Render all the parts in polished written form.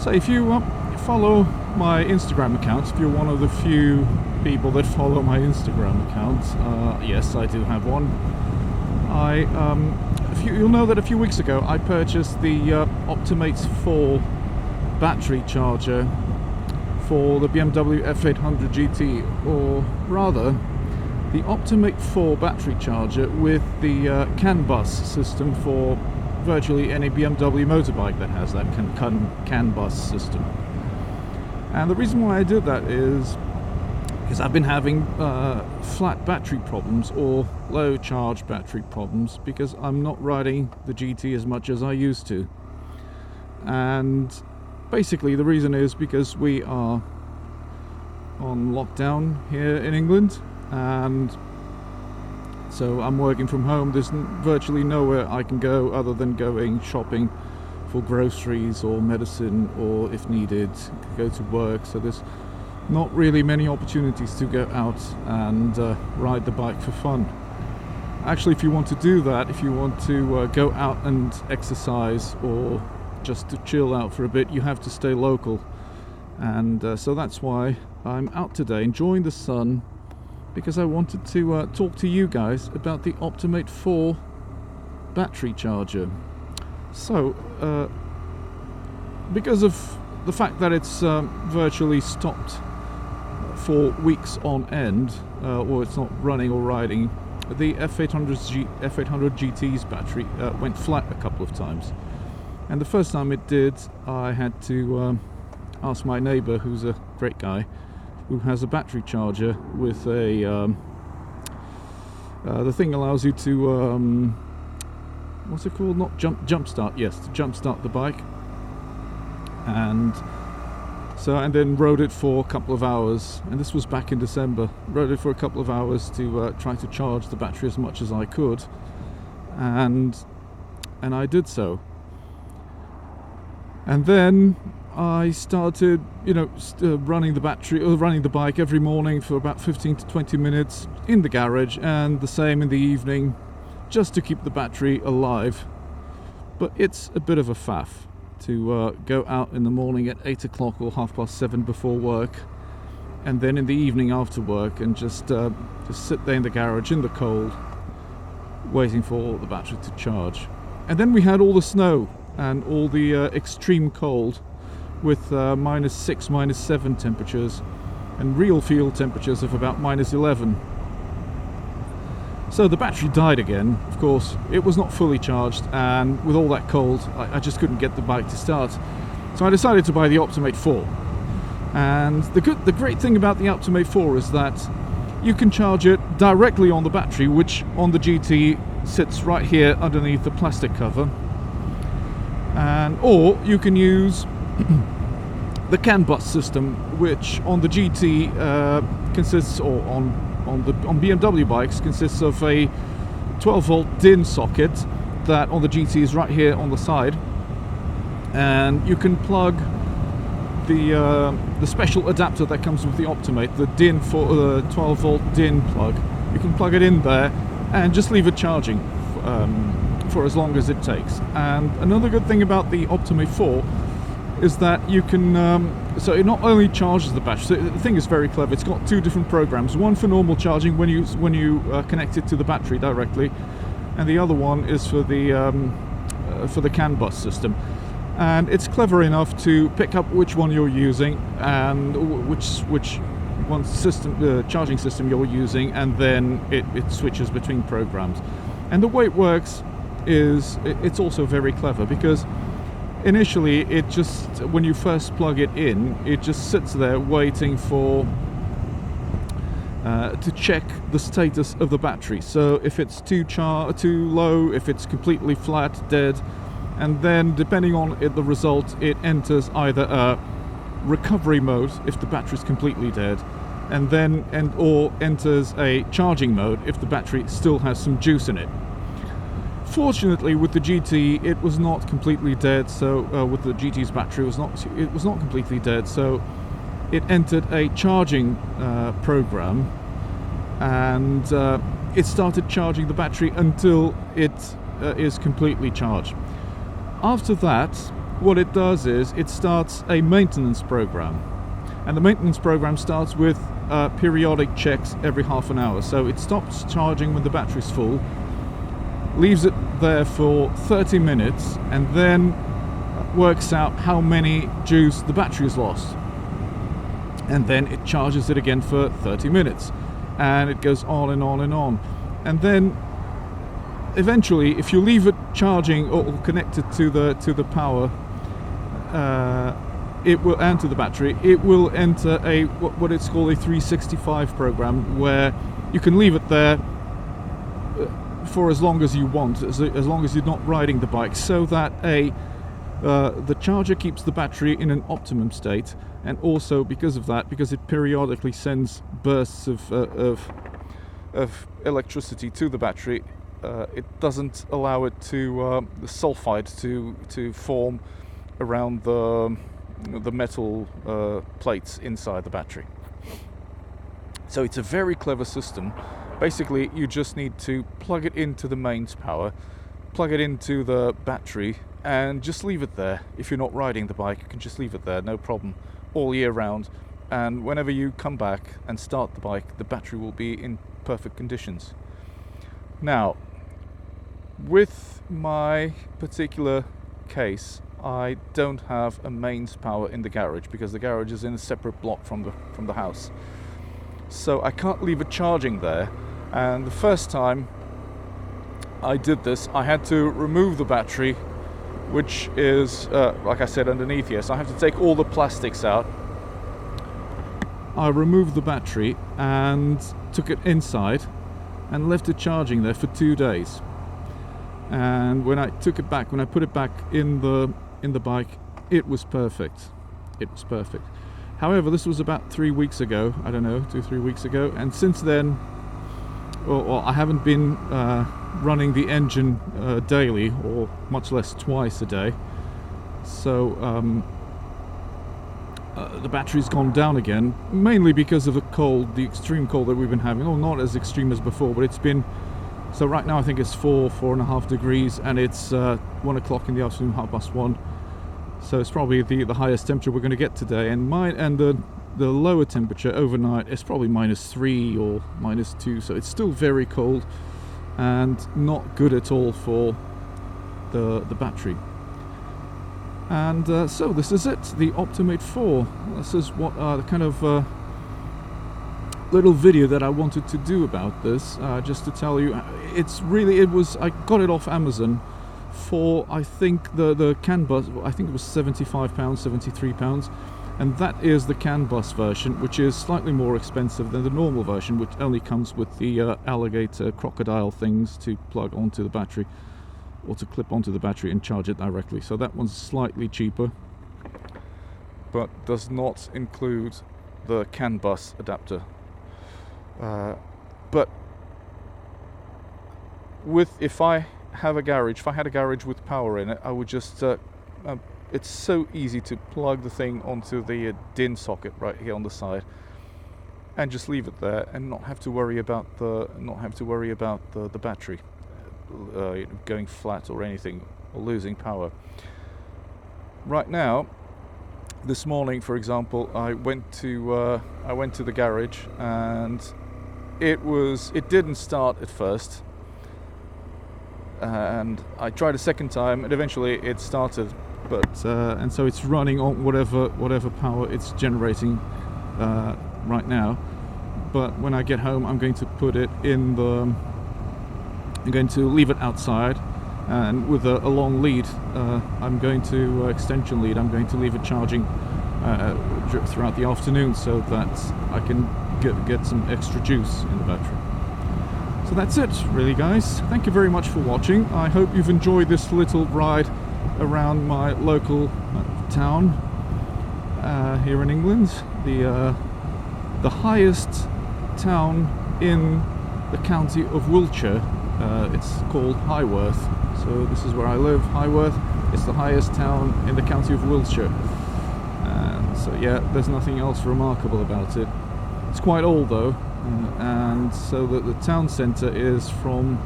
So if you follow my Instagram account, if you're one of the few people that follow my Instagram account, yes, I do have one. You'll know that a few weeks ago I purchased the Optimate 4 battery charger for the BMW F800GT, or rather the Optimate 4 battery charger with the Canbus system for virtually any BMW motorbike that has that Canbus system. And the reason why I did that is because I've been having flat battery problems or low charge battery problems because I'm not riding the GT as much as I used to. And basically the reason is because we are on lockdown here in England, and so I'm working from home. There's virtually nowhere I can go other than going shopping for groceries or medicine, or if needed, go to work. So there's not really many opportunities to go out and ride the bike for fun. Actually, if you want to do that, if you want to go out and exercise or just to chill out for a bit, you have to stay local. And so that's why I'm out today enjoying the sun, because I wanted to talk to you guys about the Optimate 4 battery charger. So because of the fact that it's virtually stopped for weeks on end, or it's not running or riding, the F800GT's battery went flat a couple of times. And the first time it did, I had to ask my neighbour, who's a great guy, who has a battery charger with a the thing allows you to what's it called? Not jump start. Yes, to jump start the bike. And then rode it for a couple of hours, and this was back in December. Rode it for a couple of hours to try to charge the battery as much as I could, and I did so. And then I started, running the bike every morning for about 15 to 20 minutes in the garage, and the same in the evening, just to keep the battery alive. But it's a bit of a faff to go out in the morning at 8 o'clock or 7:30 before work, and then in the evening after work, and just sit there in the garage in the cold, waiting for the battery to charge. And then we had all the snow and all the extreme cold, with -6, -7 temperatures, and real field temperatures of about -11. So the battery died again. Of course, it was not fully charged, and with all that cold, I just couldn't get the bike to start. So I decided to buy the Optimate 4. And the great thing about the Optimate 4 is that you can charge it directly on the battery, which on the GT sits right here underneath the plastic cover. Or you can use the Canbus system, which on the GT consists, or on BMW bikes, consists of a 12-volt DIN socket that on the GT is right here on the side, and you can plug the special adapter that comes with the Optimate, the DIN for the 12-volt DIN plug. You can plug it in there and just leave it charging for as long as it takes. And another good thing about the Optimate 4 is that you can, so it not only charges the battery, so the thing is very clever. It's got two different programs, one for normal charging when you connect it to the battery directly, and the other one is for the Canbus system. And it's clever enough to pick up which one you're using and which one system, charging system you're using, and then it switches between programs. And the way it works is it's also very clever, because initially it just, when you first plug it in, it just sits there waiting for to check the status of the battery. So if it's too low, if it's completely flat, dead, and then depending on the result, it enters either a recovery mode if the battery is completely dead, or enters a charging mode if the battery still has some juice in it. Fortunately, with the GT, it was not completely dead. So with the GT's battery, it was not completely dead. So it entered a charging program, and it started charging the battery until it is completely charged. After that, what it does is it starts a maintenance program, and the maintenance program starts with periodic checks every half an hour. So it stops charging when the battery's full, leaves it there for 30 minutes, and then works out how many joules the battery has lost, and then it charges it again for 30 minutes, and it goes on and on and on. And then eventually, if you leave it charging or connected to the power, it will enter the battery. It will enter a what it's called a 365 program, where you can leave it there for as long as you want, as long as you're not riding the bike, so that the charger keeps the battery in an optimum state, and also because of that, because it periodically sends bursts of electricity to the battery, it doesn't allow it to the sulfide to form around the metal plates inside the battery. So it's a very clever system. Basically, you just need to plug it into the mains power, plug it into the battery, and just leave it there. If you're not riding the bike, you can just leave it there, no problem, all year round. And whenever you come back and start the bike, the battery will be in perfect conditions. Now, with my particular case, I don't have a mains power in the garage, because the garage is in a separate block from the house. So I can't leave it charging there. And the first time I did this, I had to remove the battery, which is, like I said, underneath here. So I have to take all the plastics out. I removed the battery and took it inside and left it charging there for 2 days. And when I took it back, when I put it back in the bike, it was perfect. It was perfect. However, this was about 3 weeks ago. I don't know, 2-3 weeks ago. And since then, well, I haven't been running the engine daily, or much less twice a day. So the battery's gone down again, mainly because of the cold, the extreme cold that we've been having. Oh, not as extreme as before, but it's been. So right now I think it's 4.5 degrees, and it's 1 o'clock in the afternoon, 1:30. So it's probably the highest temperature we're going to get today. And the lower temperature overnight is probably -3 or -2. So it's still very cold and not good at all for the battery. And so this is it, the Optimate 4. This is what the kind of little video that I wanted to do about this, just to tell you, I got it off Amazon for, I think, the Canbus. I think it was £75, £73, and that is the Canbus version, which is slightly more expensive than the normal version, which only comes with the alligator crocodile things to plug onto the battery, or to clip onto the battery and charge it directly. So that one's slightly cheaper, but does not include the Canbus adapter. But if I had a garage with power in it, I would just it's so easy to plug the thing onto the DIN socket right here on the side, and just leave it there, and not have to worry about the battery going flat or anything, or losing power. Right now, this morning, for example, I went to the garage, and it didn't start at first, and I tried a second time, and eventually it started. But and so it's running on whatever power it's generating right now. But when I get home, I'm going to put it in I'm going to leave it outside, and with a long lead, I'm going to extension lead. I'm going to leave it charging throughout the afternoon, so that I can get some extra juice in the battery. So that's it, really, guys. Thank you very much for watching. I hope you've enjoyed this little ride around my local town here in England, the highest town in the county of Wiltshire. It's called Highworth. So this is where I live, Highworth. It's the highest town in the county of Wiltshire. And so yeah, there's nothing else remarkable about it. It's quite old though, and so the town centre is from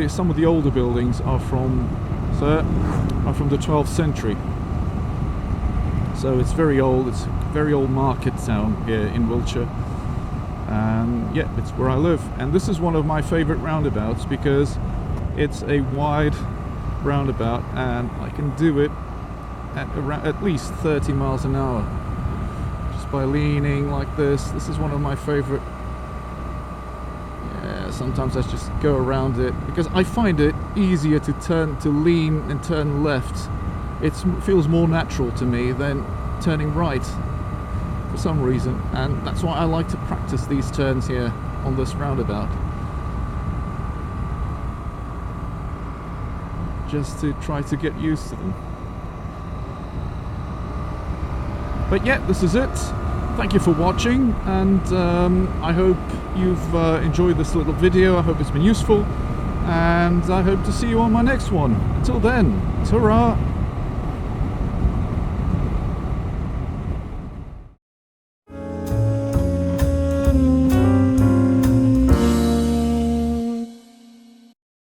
some of the older buildings are from So, are from the 12th century. So it's very old. It's a very old market town here in Wiltshire. And yeah, it's where I live. And this is one of my favorite roundabouts because it's a wide roundabout and I can do it at around at least 30 miles an hour just by leaning like this. This is one of my favorite. Yeah, sometimes I just go around it because I find it easier to lean and turn left. It feels more natural to me than turning right for some reason, and that's why I like to practice these turns here on this roundabout, just to try to get used to them. But yeah, this is it. Thank you for watching, and I hope you've enjoyed this little video. I hope it's been useful, and I hope to see you on my next one. Until then, ta-ra!